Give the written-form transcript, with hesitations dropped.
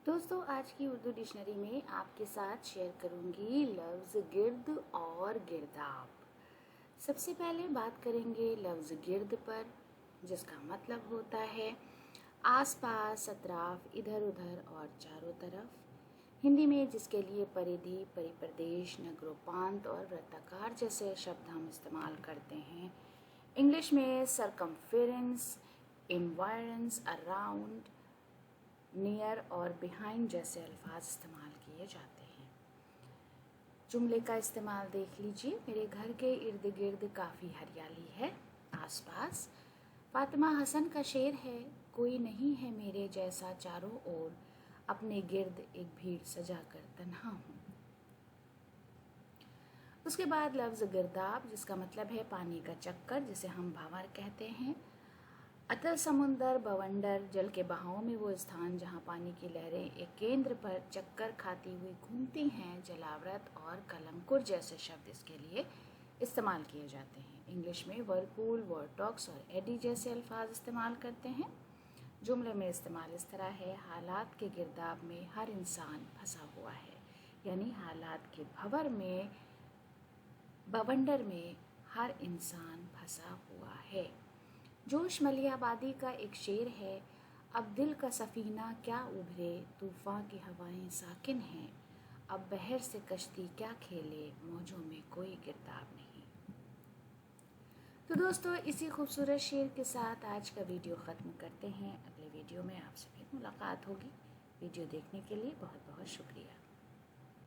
दोस्तों, आज की उर्दू डिक्शनरी में आपके साथ शेयर करूंगी लफ्ज़ गिर्द और गिरदाब। सबसे पहले बात करेंगे लफ्ज़ गिर्द पर, जिसका मतलब होता है आसपास, अतराफ, इधर उधर और चारों तरफ। हिंदी में जिसके लिए परिधि, परिप्रदेश, नगरोपांत और वृत्ताकार जैसे शब्द हम इस्तेमाल करते हैं। इंग्लिश में सरकमफेरेंस, एनवायरन्स, अराउंड, नियर और बिहाइंड जैसे अल्फाज इस्तेमाल किए जाते हैं। जुमले का इस्तेमाल देख लीजिए। मेरे घर के इर्द गिर्द काफ़ी हरियाली है। आसपास फातिमा हसन का शेर है, कोई नहीं है मेरे जैसा चारों ओर, अपने गिर्द एक भीड़ सजा कर तन्हा हूँ। उसके बाद लफ्ज़ गिरदाब, जिसका मतलब है पानी का चक्कर, जिसे हम भांवर कहते हैं। अतल समुंदर, बवंडर, जल के बहाव में वो स्थान जहाँ पानी की लहरें एक केंद्र पर चक्कर खाती हुई घूमती हैं। जलावृत और कलंकुर जैसे शब्द इसके लिए इस्तेमाल किए जाते हैं। इंग्लिश में वर्लपूल, वॉरटॉक्स और एडी जैसे अल्फाज इस्तेमाल करते हैं। जुमले में इस्तेमाल इस तरह है, हालात के गिरदाब में हर इंसान फंसा हुआ है, यानी हालात के भंवर में, बवंडर में हर इंसान फंसा हुआ है। जोश मलिहाबादी का एक शेर है, अब दिल का सफ़ीना क्या उभरे, तूफ़ान की हवाएं साकिन हैं, अब बहर से कश्ती क्या खेले, मौजों में कोई गिरदाब नहीं। तो दोस्तों, इसी खूबसूरत शेर के साथ आज का वीडियो ख़त्म करते हैं। अगले वीडियो में आपसे फिर मुलाकात होगी। वीडियो देखने के लिए बहुत बहुत शुक्रिया।